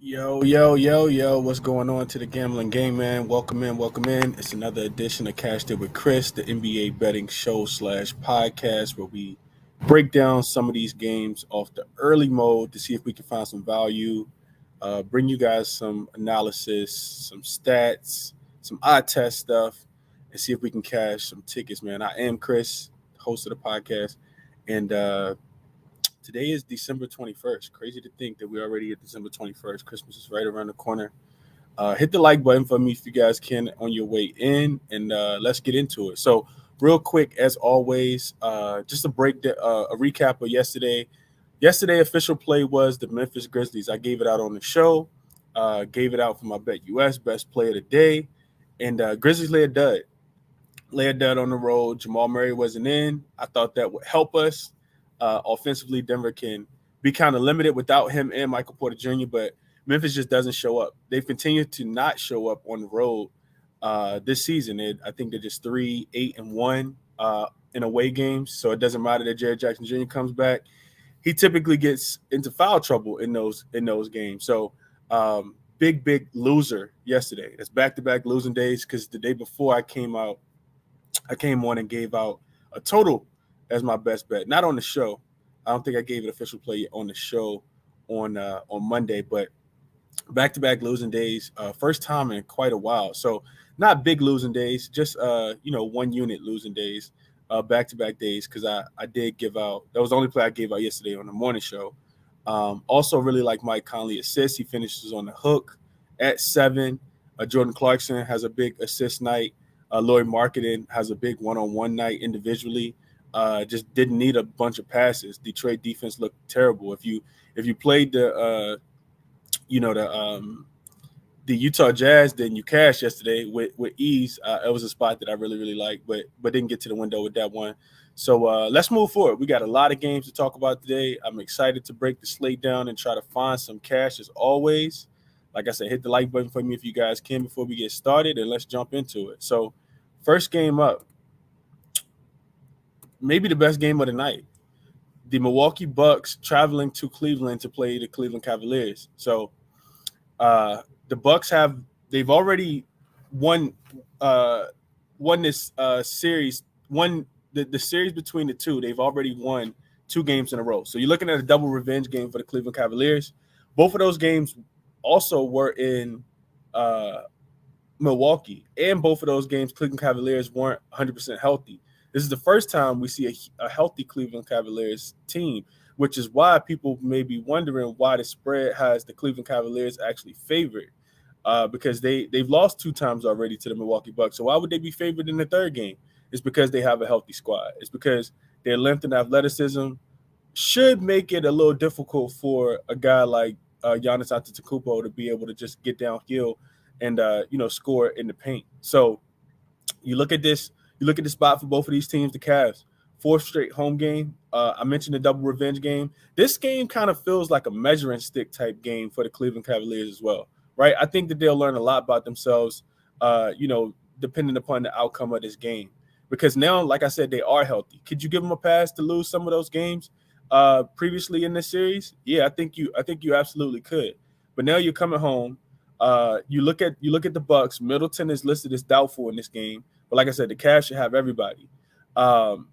Yo, what's going on to the Gambling Game, man? Welcome in. It's another edition of Cashed It with Chris, the NBA betting show slash podcast where we break down some of these games off the early mode to see if we can find some value, bring you guys some analysis, some stats, some eye test stuff, and see if we can cash some tickets, man. I am Chris, host of the podcast, and today is December 21st. Crazy to think that we're already at December 21st. Christmas is right around the corner. Hit the like button for me if you guys can on your way in, and let's get into it. So, real quick, as always, just a recap of yesterday. Yesterday, official play was the Memphis Grizzlies. I gave it out on the show, gave it out for my Bet US best play of the day, and Grizzlies lay a dud on the road. Jamal Murray wasn't in. I thought that would help us. Offensively, Denver can be kind of limited without him and Michael Porter Jr., but Memphis just doesn't show up. They've continued to not show up on the road this season. I think they're just 3-8-1 in away games, so it doesn't matter that Jared Jackson Jr. comes back. He typically gets into foul trouble in those games. So big loser yesterday. That's back-to-back losing days because the day before I came on and gave out a total as my best bet. Not on the show. I don't think I gave it official play on the show on Monday, but back-to-back losing days. First time in quite a while. So not big losing days, just 1 unit losing days, back-to-back days, because I did give out. That was the only play I gave out yesterday on the morning show. Also really like Mike Conley assists. He finishes on the hook at 7. Jordan Clarkson has a big assist night. Lloyd Marketing has a big one-on-one night individually. Just didn't need a bunch of passes. Detroit defense looked terrible. If you played the Utah Jazz, then you cashed yesterday with ease. It was a spot that I really liked, but didn't get to the window with that one. So let's move forward. We got a lot of games to talk about today. I'm excited to break the slate down and try to find some cash as always. Like I said, hit the like button for me if you guys can before we get started, and let's jump into it. So first game up. Maybe the best game of the night. The Milwaukee Bucks traveling to Cleveland to play the Cleveland Cavaliers. So the Bucks they've already won this series. Won the series between the two. They've already won 2 games in a row. So you're looking at a double revenge game for the Cleveland Cavaliers. Both of those games also were in Milwaukee, and both of those games Cleveland Cavaliers weren't 100% healthy. This is the first time we see a healthy Cleveland Cavaliers team, which is why people may be wondering why the spread has the Cleveland Cavaliers actually favored, because they've lost 2 times already to the Milwaukee Bucks. So why would they be favored in the third game? It's because they have a healthy squad. It's because their length and athleticism should make it a little difficult for a guy like Giannis Antetokounmpo to be able to just get downhill and score in the paint. So you look at this. You look at the spot for both of these teams, the Cavs, 4th straight home game. I mentioned the double revenge game. This game kind of feels like a measuring stick type game for the Cleveland Cavaliers as well, right? I think that they'll learn a lot about themselves, depending upon the outcome of this game. Because now, like I said, they are healthy. Could you give them a pass to lose some of those games previously in this series? Yeah, I think you absolutely could. But now you're coming home. You look at the Bucks. Middleton is listed as doubtful in this game. But like I said, the Cavs should have everybody. So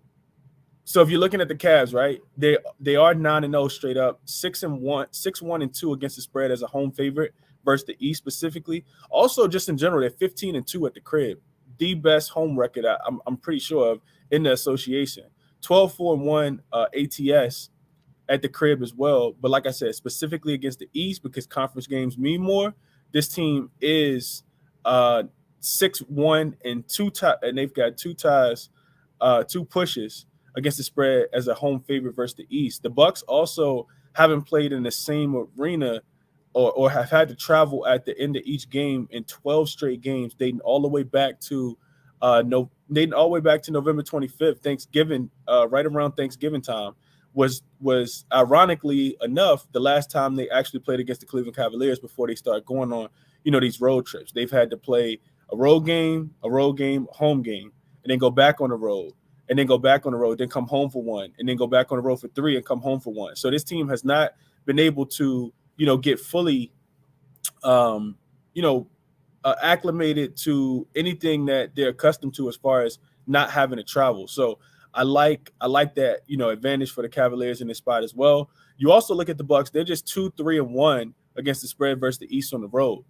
if you're looking at the Cavs, right, they are 9-0 straight up, 6-1-2 against the spread as a home favorite versus the East specifically. Also, just in general, they're 15-2 at the crib, the best home record I'm pretty sure of in the association. 12-4-1 ATS at the crib as well. But like I said, specifically against the East, because conference games mean more, this team is 6-1 and they've got 2 ties, 2 pushes against the spread as a home favorite versus the East. The Bucks also haven't played in the same arena or have had to travel at the end of each game in 12 straight games, dating all the way back to November 25th, Thanksgiving, right around Thanksgiving time. Was ironically enough the last time they actually played against the Cleveland Cavaliers before they start going on, these road trips. They've had to play a road game, home game, and then go back on the road, and then go back on the road, then come home for 1, and then go back on the road for 3 and come home for 1. So this team has not been able to, get fully um, you know, acclimated to anything that they're accustomed to as far as not having to travel. So I like that advantage for the Cavaliers in this spot as well. You also look at the Bucks; they're just 2-3-1 against the spread versus the East on the road.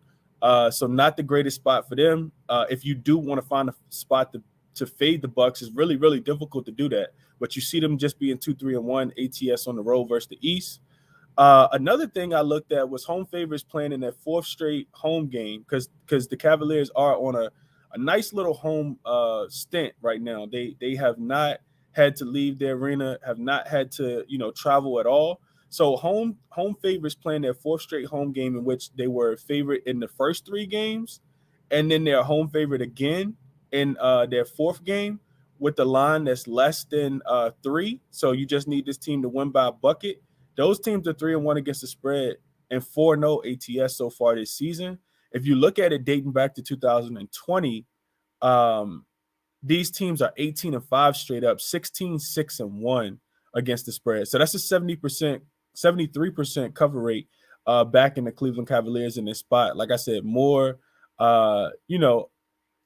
So not the greatest spot for them. If you do want to find a spot to fade the Bucks, it's really really difficult to do that. But you see them just being 2-3-1 ATS on the road versus the East. Another thing I looked at was home favorites playing in their fourth straight home game because the Cavaliers are on a nice little home stint right now. They have not had to leave their arena, have not had to travel at all. So home favorites playing their fourth straight home game in which they were favorite in the first three games, and then they're home favorite again in their fourth game with the line that's less than 3. So you just need this team to win by a bucket. Those teams are 3-1 against the spread and 4-0 ATS so far this season. If you look at it dating back to 2020, these teams are 18-5 straight up, 16-6-1 against the spread. So that's a 70%, 73% cover rate back in the Cleveland Cavaliers in this spot. Like I said, more,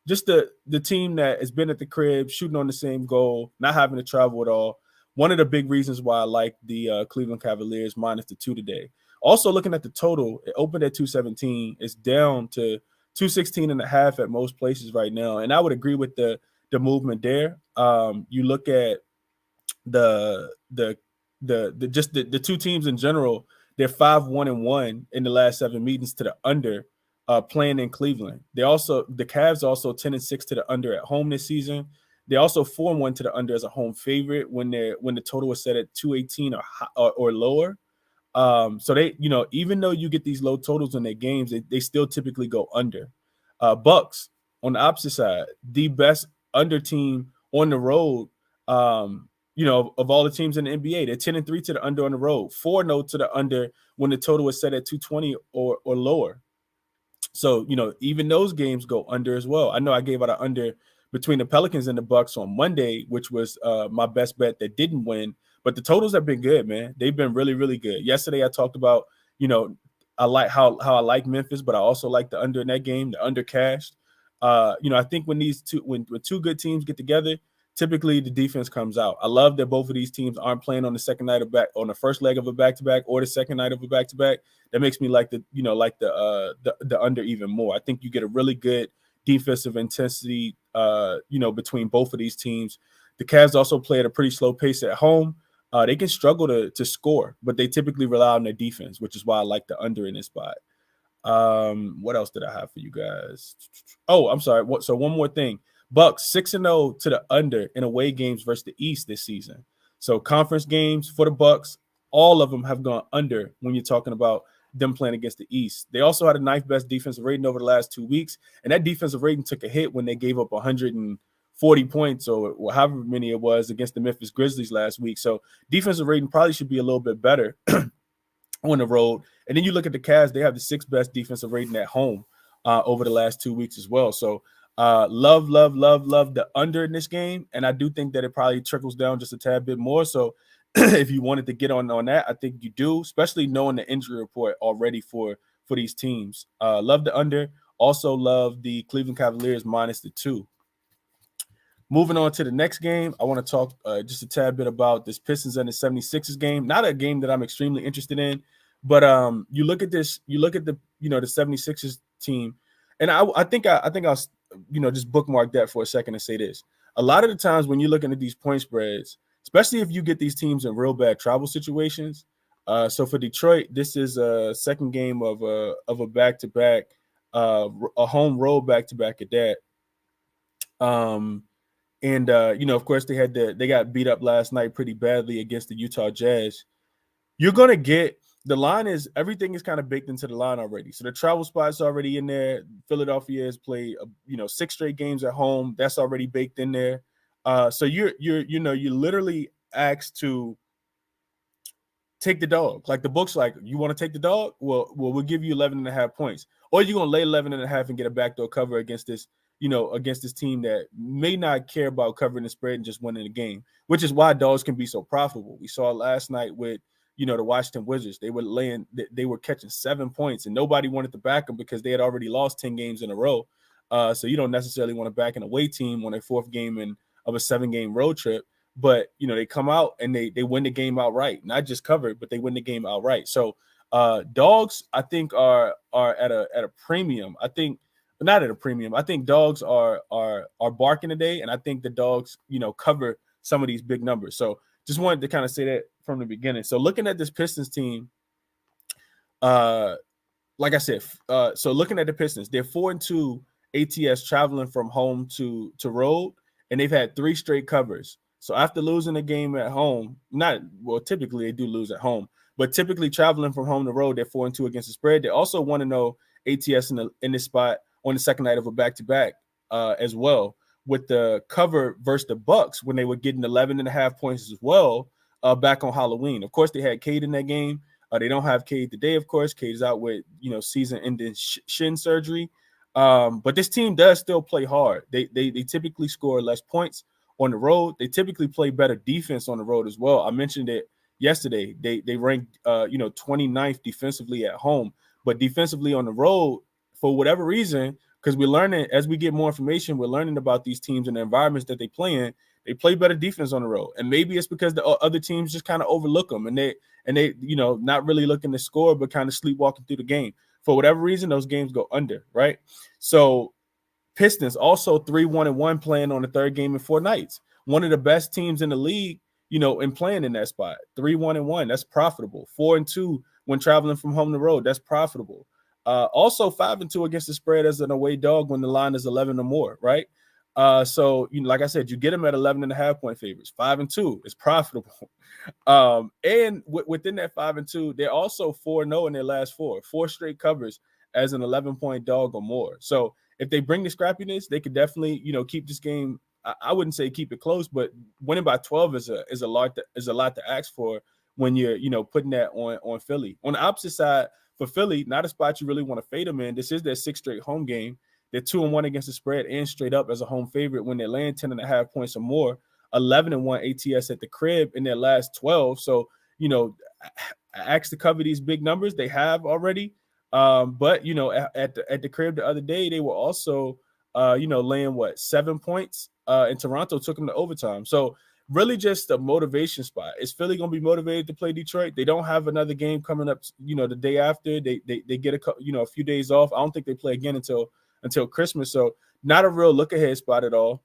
just the team that has been at the crib, shooting on the same goal, not having to travel at all. One of the big reasons why I like the Cleveland Cavaliers minus the 2 today. Also, looking at the total, it opened at 217. It's down to 216.5 at most places right now. And I would agree with the movement there. You look at the two teams in general, they're 5-1-1 in the last 7 meetings to the under, playing in Cleveland. The Cavs also 10-6 to the under at home this season. They also 4-1 to the under as a home favorite when the total was set at 218 or lower. So they, even though you get these low totals in their games, they still typically go under. Bucks on the opposite side, the best under team on the road. Of all the teams in the NBA, they're 10-3 to the under on the road, 4-0 to the under when the total was set at 220 or lower. So, even those games go under as well. I know I gave out an under between the Pelicans and the Bucks on Monday, which was my best bet that didn't win. But the totals have been good, man. They've been really, really good. Yesterday I talked about, I like how I like Memphis, but I also like the under in that game, the under cashed. I think when two good teams get together, typically the defense comes out. I love that both of these teams aren't playing on the second night on the first leg of a back-to-back or the second night of a back-to-back. That makes me like the under even more. I think you get a really good defensive intensity, between both of these teams. The Cavs also play at a pretty slow pace at home. They can struggle to score, but they typically rely on their defense, which is why I like the under in this spot. What else did I have for you guys? Oh, I'm sorry. So one more thing. Bucks 6-0 to the under in away games versus the East this season. So conference games for the Bucks, all of them have gone under when you're talking about them playing against the East. They also had a ninth best defensive rating over the last 2 weeks, and that defensive rating took a hit when they gave up 140 points or however many it was against the Memphis Grizzlies last week. So defensive rating probably should be a little bit better on the road. And then you look at the Cavs, they have the 6th best defensive rating at home over the last 2 weeks as well. So love the under in this game. And I do think that it probably trickles down just a tad bit more. So if you wanted to get on that, I think you do, especially knowing the injury report already for these teams. Love the under. Also love the Cleveland Cavaliers minus the 2. Moving on to the next game, I want to talk just a tad bit about this Pistons and the 76ers game. Not a game that I'm extremely interested in, but you look at this, you look at the 76ers team, and I think I'll just bookmark that for a second and say this. A lot of the times when you're looking at these point spreads, especially if you get these teams in real bad travel situations. So for Detroit, this is a second game of a back-to-back, a home road back-to-back at that. And of course, they got beat up last night pretty badly against the Utah Jazz. You're gonna get the line is everything is kind of baked into the line already. So the travel spot's already in there. Philadelphia has played 6 straight games at home. That's already baked in there. So you're literally asked to take the dog. Like the book's like, you want to take the dog? Well, we'll give you 11.5 points, or you're gonna lay 11.5 and get a backdoor cover against this team that may not care about covering the spread and just winning the game, which is why dogs can be so profitable. We saw last night with the Washington Wizards. They were catching 7 points, and nobody wanted to back them because they had already lost 10 games in a row. So you don't necessarily want to back an away team on a fourth game of a 7-game road trip. But they come out and they win the game outright, not just covered, but they win the game outright. So dogs, I think, are at a premium. I think not at a premium. I think dogs are barking today, and I think the dogs cover some of these big numbers. So just wanted to kind of say that from the beginning. So looking at this Pistons team, like I said, so looking at the Pistons, they're 4-2 ATS traveling from home to road, and they've had 3 straight covers. So after losing a game at home, typically they do lose at home, but typically traveling from home to road, they're 4-2 against the spread. They also want to know ATS in this spot on the second night of a back-to-back as well, with the cover versus the Bucks when they were getting 11.5 points as well back on Halloween. Of course, they had Cade in that game. They don't have Cade today, of course. Cade is out with season-ending shin surgery. But this team does still play hard. They typically score less points on the road. They typically play better defense on the road as well. I mentioned it yesterday. They ranked 29th defensively at home, but defensively on the road, for whatever reason, because we're learning as we get more information, we're learning about these teams and the environments that they play in. They play better defense on the road, and maybe it's because the other teams just kind of overlook them, and they not really looking to score, but kind of sleepwalking through the game. For whatever reason, those games go under, right? So Pistons also 3-1-1 playing on the third game in 4 nights. One of the best teams in the league, in playing in that spot. 3-1-1, that's profitable. 4-2 when traveling from home to road, that's profitable. Also 5-2 against the spread as an away dog when the line is 11 or more, right? So like I said, you get them at 11.5 point favorites. 5-2 is profitable. And within that 5-2, they're also 4-0 in their last 4 straight covers as an 11-point dog or more. So if they bring the scrappiness, they could definitely keep this game. I wouldn't say keep it close, but winning by 12 is a lot to ask for when you're putting that on Philly. On the opposite side, for Philly, not a spot you really want to fade them in. This is their 6th straight home game. They're 2-1 against the spread and straight up as a home favorite when they're laying 10.5 points or more. 11-1 ATS at the crib in their last 12. So, asked to cover these big numbers. They have already. But, at the crib the other day, they were also, laying 7 points. And Toronto took them to overtime. So really just a motivation spot. Is Philly going to be motivated to play Detroit? They don't have another game coming up, the day after. They get a few days off. I don't think they play again until Christmas. So not a real look ahead spot at all.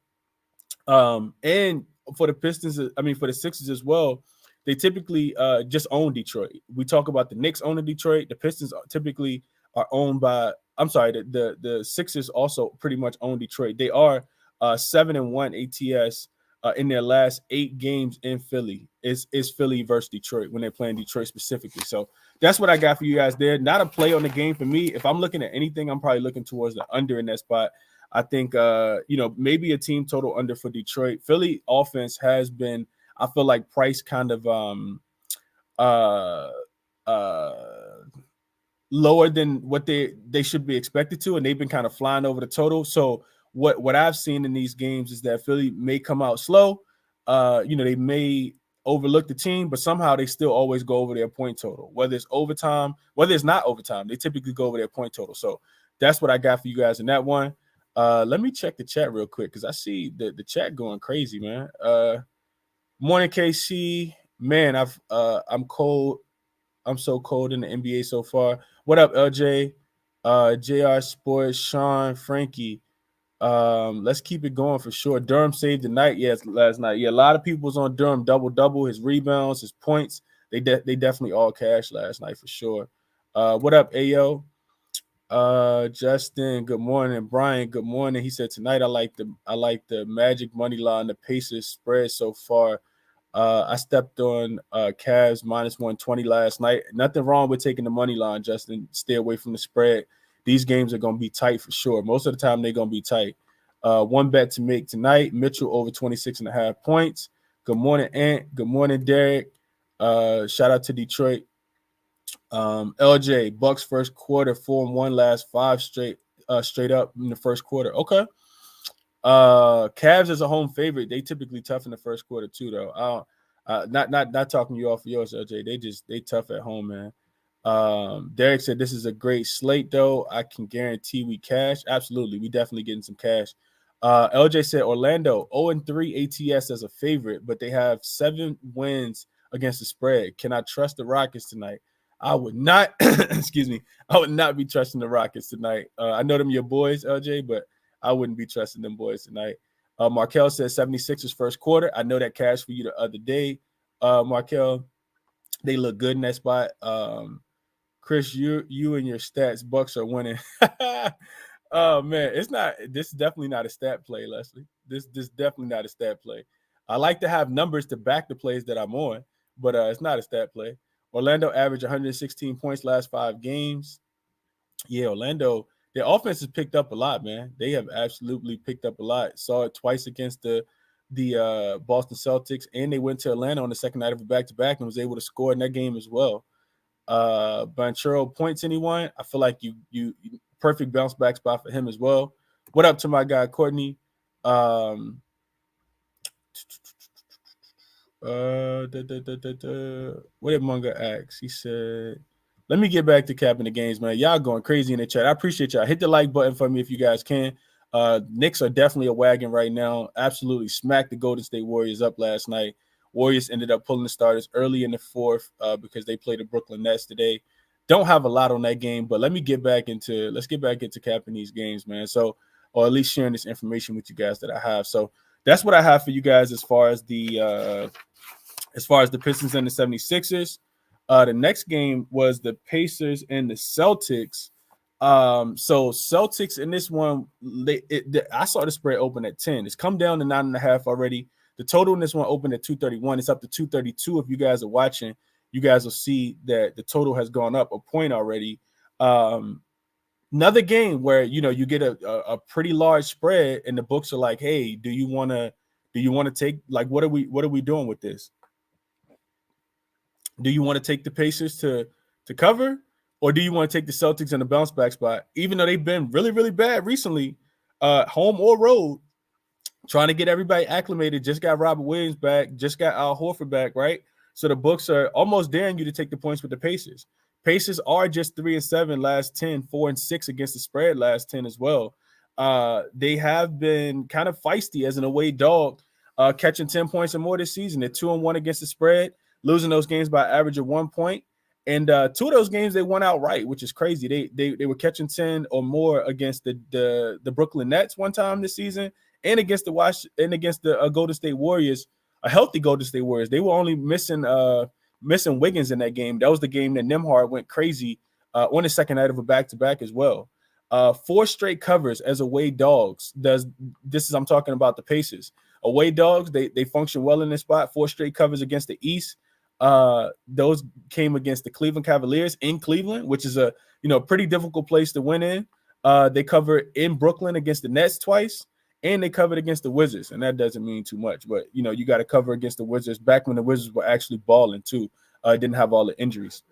And for the Pistons, for the Sixers as well, they typically just own Detroit. We talk about the Knicks owning Detroit. The Pistons typically are owned by, the Sixers also pretty much own Detroit. They are 7-1 ATS in their last 8 games in Philly. Is Philly versus Detroit when they're playing Detroit specifically. So that's what I got for you guys there. Not a play on the game for me. If I'm looking at anything, I'm probably looking towards the under in that spot. I think, maybe a team total under for Detroit. Philly offense has been, I feel like, price kind of lower than what they should be expected to, and they've been kind of flying over the total. So what I've seen in these games is that Philly may come out slow. They may overlook the team, but somehow they still always go over their point total. Whether it's overtime, whether it's not overtime, they typically go over their point total. So that's what I got for you guys in that one. Let me check the chat real quick because I see the chat going crazy, man. Morning, KC. Man, I'm cold. I'm so cold in the NBA so far. What up, LJ? JR Sports, Sean, Frankie. Let's keep it going for sure. Durham saved the night, last night. Yeah, a lot of people was on Durham double, his rebounds, his points. They definitely all cash last night for sure. What up, Ayo? Justin, good morning. Brian, good morning. He said tonight I like the Magic money line, the Pacers spread so far. I stepped on Cavs -120 last night. Nothing wrong with taking the money line, Justin. Stay away from the spread. These games are going to be tight for sure. Most of the time, they're going to be tight. One bet to make tonight, Mitchell over 26.5 points. Good morning, Ant. Good morning, Derek. Shout out to Detroit. LJ, Bucks first quarter, 4-1 last 5 straight up in the first quarter. Okay. Cavs as a home favorite, they typically tough in the first quarter too, though. Not talking you off of yours, LJ. They tough at home, man. Derek said this is a great slate, though. I can guarantee we cash. Absolutely, we definitely getting some cash. LJ said Orlando 0-3 ATS as a favorite, but they have 7 wins against the spread. Can I trust the Rockets tonight? I would not. Excuse me. I would not be trusting the Rockets tonight. I know them your boys, LJ, but I wouldn't be trusting them boys tonight. Markel says 76ers first quarter. I know that cash for you the other day, Markel. They look good in that spot. Chris, you and your stats, Bucks are winning. Oh man, it's not. This is definitely not a stat play, Leslie. This definitely not a stat play. I like to have numbers to back the plays that I'm on, but it's not a stat play. Orlando averaged 116 points last 5 games. Yeah, Orlando, their offense has picked up a lot, man. They have absolutely picked up a lot. Saw it twice against the Boston Celtics, and they went to Atlanta on the second night of a back-to-back and was able to score in that game as well. Banchero points anyone? I feel like you perfect bounce back spot for him as well. What up to my guy Courtney? What did Munga ask? He said, let me get back to capping the games, man. Y'all going crazy in the chat. I appreciate y'all. Hit the like button for me if you guys can. Knicks are definitely a wagon right now. Absolutely smacked the Golden State Warriors up last night. Warriors ended up pulling the starters early in the fourth because they played the Brooklyn Nets today. Don't have a lot on that game, but let's get back into capping these games, man. So, or at least sharing this information with you guys that I have. So that's what I have for you guys as far as the Pistons and the 76ers. The next game was the Pacers and the Celtics. So Celtics in this one, I saw the spread open at 10. It's come down to 9.5 already. The total in this one opened at 231. It's up to 232. If you guys are watching, you guys will see that the total has gone up a point already. Another game where you get a pretty large spread, and the books are like, "Hey, do you want to take, like, what are we doing with this? Do you want to take the Pacers to cover, or do you want to take the Celtics in the bounce back spot? Even though they've been really, really bad recently, home or road, trying to get everybody acclimated. Just got Robert Williams back, just got Al Horford back, right? So the books are almost daring you to take the points with the Pacers. Pacers are just 3-7 last 10, 4-6 against the spread last 10 as well. They have been kind of feisty as an away dog, catching 10 points or more this season. They're 2-1 against the spread, losing those games by average of 1 point. And 2 of those games they won outright, which is crazy. They were catching 10 or more against the Brooklyn Nets one time this season, and against the Golden State Warriors, a healthy Golden State Warriors. They were only missing Wiggins in that game. That was the game that Nembhard went crazy on the second night of a back-to-back as well. 4 straight covers as away dogs. I'm talking about the Pacers. Away dogs, they function well in this spot. 4 straight covers against the East. Those came against the Cleveland Cavaliers in Cleveland, which is a pretty difficult place to win in. They covered in Brooklyn against the Nets twice, and they covered against the Wizards, and that doesn't mean too much. But you got to cover against the Wizards back when the Wizards were actually balling too. Didn't have all the injuries.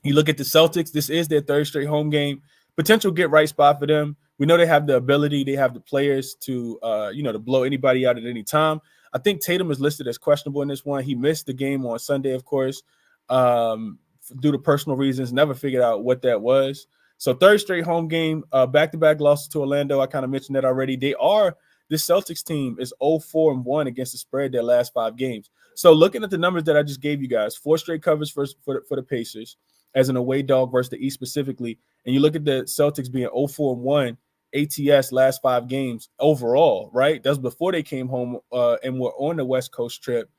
You look at the Celtics. This is their 3rd straight home game. Potential get right spot for them. We know they have the ability. They have the players to to blow anybody out at any time. I think Tatum is listed as questionable in this one. He missed the game on Sunday, of course, due to personal reasons. Never figured out what that was. So 3rd straight home game, back-to-back losses to Orlando. I kind of mentioned that already. This Celtics team is 0-4-1 against the spread their last 5 games. So looking at the numbers that I just gave you guys, 4 straight covers for the Pacers as an away dog versus the East specifically, and you look at the Celtics being 0-4-1 ATS last 5 games overall, right? That's before they came home and were on the West Coast trip.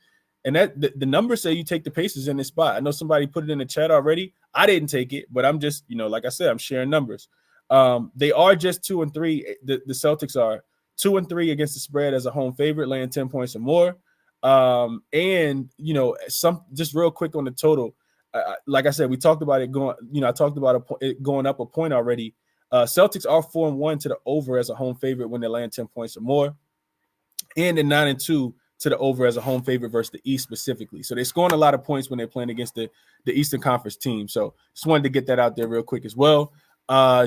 And that the numbers say you take the Pacers in this spot. I know somebody put it in the chat already. I didn't take it, but I'm just, like I said, I'm sharing numbers. They are just 2-3. The Celtics are 2-3 against the spread as a home favorite, laying 10 points or more. And just real quick on the total. Like I said, we talked about it going. I talked about it going up a point already. Celtics are 4-1 to the over as a home favorite when they're laying 10 points or more, and they're 9-2 to the over as a home favorite versus the East specifically. So they're scoring a lot of points when they're playing against the Eastern Conference team. So just wanted to get that out there real quick as well.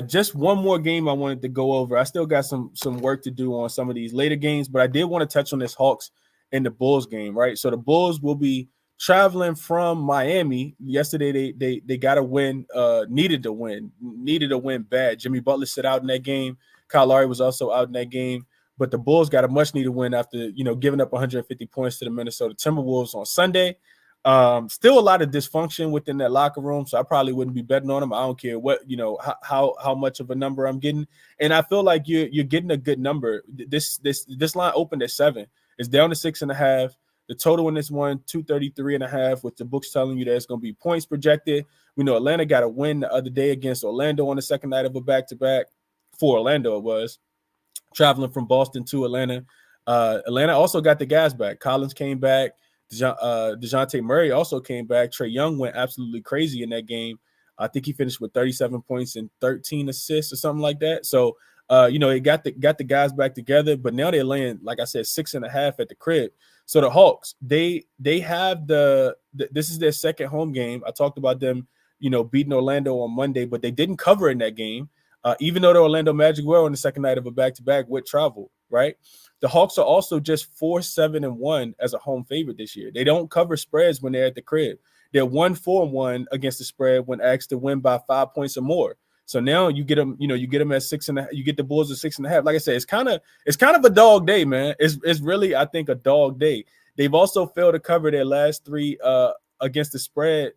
Just one more game I wanted to go over. I still got some work to do on some of these later games, but I did want to touch on this Hawks in the Bulls game, right? So the Bulls will be traveling from Miami. Yesterday they got a win, needed a win bad. Jimmy Butler sit out in that game. Kyle Lowry was also out in that game. But the Bulls got a much needed win after, giving up 150 points to the Minnesota Timberwolves on Sunday. Still a lot of dysfunction within that locker room, so I probably wouldn't be betting on them. I don't care what, how much of a number I'm getting, and I feel like you're getting a good number. This line opened at 7. It's down to 6.5. The total in this one 233.5, with the books telling you that it's going to be points projected. We know Atlanta got a win the other day against Orlando on the second night of a back-to-back. For Orlando, it was traveling from Boston to Atlanta. Atlanta also got the guys back. Collins came back. DeJounte Murray also came back. Trae Young went absolutely crazy in that game. I think he finished with 37 points and 13 assists or something like that. So, it got the guys back together. But now they're laying, like I said, 6.5 at the crib. So the Hawks, they have this is their second home game. I talked about them, beating Orlando on Monday, but they didn't cover in that game. Even though the Orlando Magic were on the second night of a back-to-back with travel, right? The Hawks are also just 4-7-1 as a home favorite this year. They don't cover spreads when they're at the crib. They're 1-4-1 against the spread when asked to win by 5 points or more. So now you get them, you get them at 6.5. You get the Bulls at 6.5. Like I said, it's kind of a dog day, man. It's really, I think, a dog day. They've also failed to cover their last three against the spread.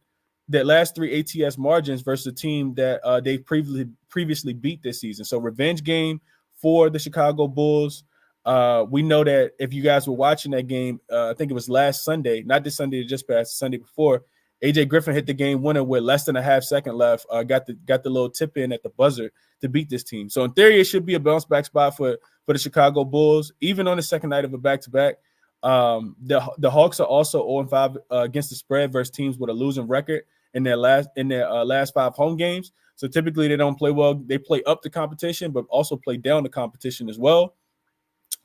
Their last 3 ATS margins versus a team that they previously beat this season. So revenge game for the Chicago Bulls. We know that if you guys were watching that game, I think it was last Sunday, not this Sunday that just passed, Sunday before, AJ Griffin hit the game winner with less than a half second left. Got the little tip in at the buzzer to beat this team. So in theory, it should be a bounce back spot for the Chicago Bulls, even on the second night of a back-to-back. The Hawks are also 0-5 against the spread versus teams with a losing record in their last 5 home games. So typically they don't play well. They play up the competition, but also play down the competition as well.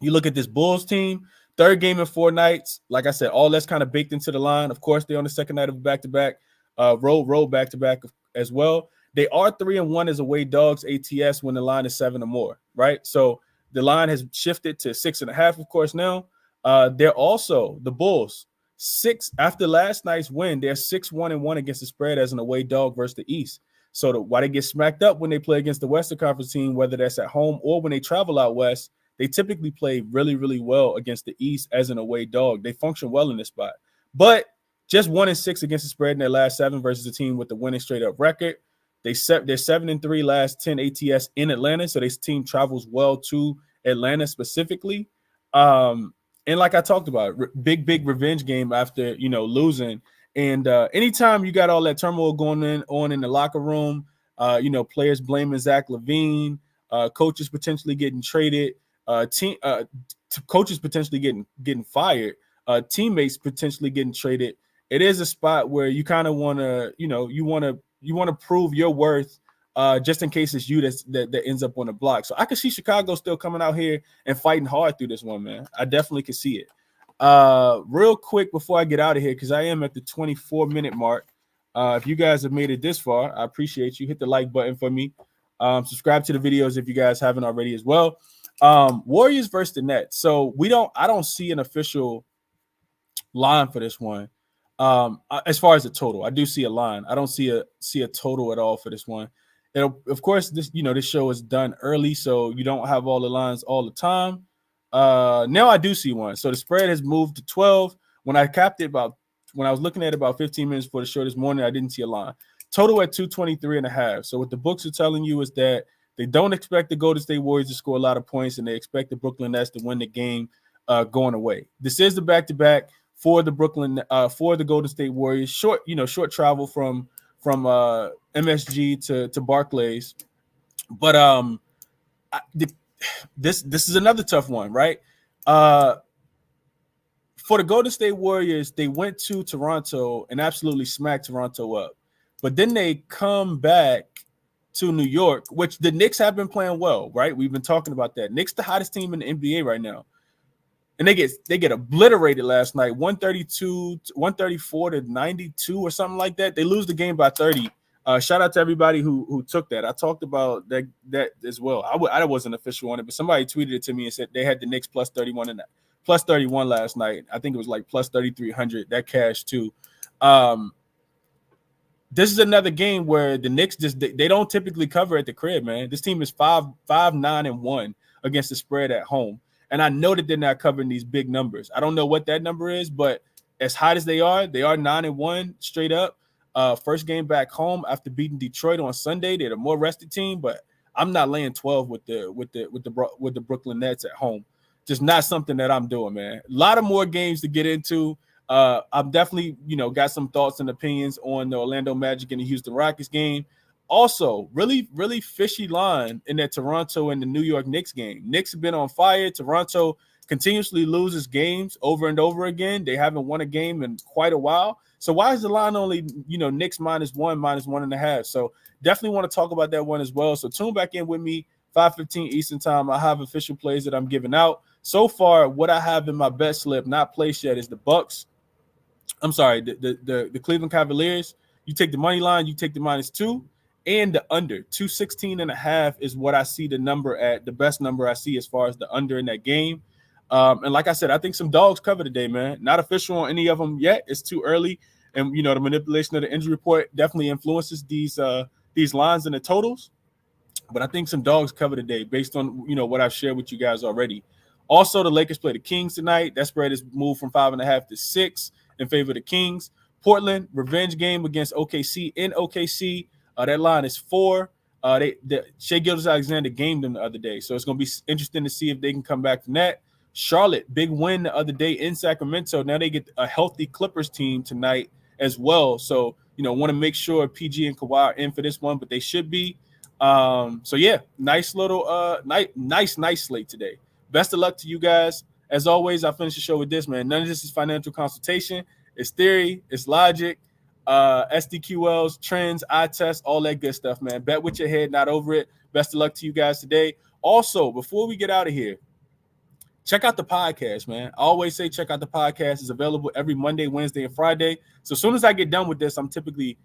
You look at this Bulls team, third game in 4 nights. Like I said, all that's kind of baked into the line. Of course, they're on the second night of a back-to-back, roll back-to-back as well. They are 3-1 as away dogs ATS when the line is 7 or more, right? So the line has shifted to 6.5, of course, now. They're also, the Bulls, 6 after last night's win, they're 6-1-1 against the spread as an away dog versus the East. So why they get smacked up when they play against the Western Conference team, whether that's at home or when they travel out west, they typically play really, really well against the East as an away dog. They function well in this spot. But just 1-6 against the spread in their last 7 versus a team with the winning straight-up record. They're 7-3 last 10 ATS in Atlanta, so this team travels well to Atlanta specifically. And like I talked about, big revenge game after, losing. And anytime you got all that turmoil going on in the locker room, players blaming Zach LaVine, coaches potentially getting traded, coaches potentially getting fired, teammates potentially getting traded. It is a spot where you kind of want to, you want to prove your worth. Just in case it's you that ends up on the block. So I can see Chicago still coming out here and fighting hard through this one, man. I definitely can see it. Real quick before I get out of here, because I am at the 24-minute mark. If you guys have made it this far, I appreciate you. Hit the like button for me. Subscribe to the videos if you guys haven't already as well. Warriors versus the Nets. So I don't see an official line for this one. As far as the total, I do see a line. I don't see a total at all for this one. Of course, this show is done early, so you don't have all the lines all the time. Now I do see one. So the spread has moved to 12. When I was looking at it about 15 minutes before the show this morning, I didn't see a line. Total at 223.5. So what the books are telling you is that they don't expect the Golden State Warriors to score a lot of points, and they expect the Brooklyn Nets to win the game going away. This is the back-to-back for the Golden State Warriors. Short travel from MSG to Barclays. But this is another tough one, right? For the Golden State Warriors, they went to Toronto and absolutely smacked Toronto up. But then they come back to New York, which the Knicks have been playing well, right? We've been talking about that. Knicks the hottest team in the NBA right now. And they get obliterated last night, 134 to 92 or something like that. They lose the game by 30. Shout out to everybody who took that. I talked about that as well. I wasn't official on it, but somebody tweeted it to me and said they had the Knicks plus 31 plus 31 last night. I think it was like plus 3,300. That cash too. This is another game where the Knicks they don't typically cover at the crib, man. This team is 5-9-1 against the spread at home. And I know that they're not covering these big numbers. I don't know what that number is, but as hot as they are 9-1 straight up. First game back home after beating Detroit on Sunday. They're the more rested team, but I'm not laying 12 with the Brooklyn Nets at home. Just not something that I'm doing, man. A lot of more games to get into. I'm definitely, got some thoughts and opinions on the Orlando Magic and the Houston Rockets game. Also, really, really fishy line in that Toronto and the New York Knicks game. Knicks have been on fire. Toronto continuously loses games over and over again. They haven't won a game in quite a while. So why is the line only, Knicks -1, -1.5? So definitely want to talk about that one as well. So tune back in with me, 5:15 Eastern time. I have official plays that I'm giving out. So far, what I have in my bet slip, not placed yet, is the Bucks. I'm sorry, the Cleveland Cavaliers. You take the money line, you take the -2, and the under 216.5 is what I see the number at, the best number I see as far as the under in that game. And like I said, I think some dogs cover today, man. Not official on any of them yet. It's too early, and the manipulation of the injury report definitely influences these lines and the totals. But I think some dogs cover today based on what I've shared with you guys already. Also, the Lakers play the Kings tonight. That spread is moved from 5.5 to 6 in favor of the Kings. Portland, revenge game against OKC in OKC. That line is 4. Shai Gilgeous-Alexander gamed them the other day, so it's going to be interesting to see if they can come back from that. Charlotte, big win the other day in Sacramento. Now they get a healthy Clippers team tonight as well. So, want to make sure PG and Kawhi are in for this one, but they should be. So yeah, nice little nice slate today. Best of luck to you guys. As always, I finish the show with this, man. None of this is financial consultation. It's theory, it's logic, SDQLs, trends, eye tests, all that good stuff, man. Bet with your head, not over it. Best of luck to you guys today. Also, before we get out of here, check out the podcast, man. I always say check out the podcast. It's available every Monday, Wednesday, and Friday. So as soon as I get done with this, I'm typically,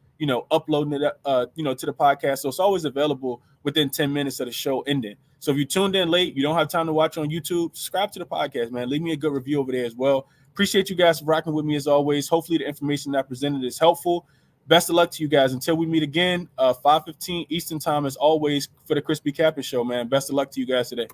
uploading it, to the podcast. So it's always available within 10 minutes of the show ending. So if you tuned in late, you don't have time to watch on YouTube, subscribe to the podcast, man. Leave me a good review over there as well. Appreciate you guys for rocking with me as always. Hopefully the information that I presented is helpful. Best of luck to you guys. Until we meet again, 5:15 Eastern time as always for the Crispy Captain Show, man. Best of luck to you guys today.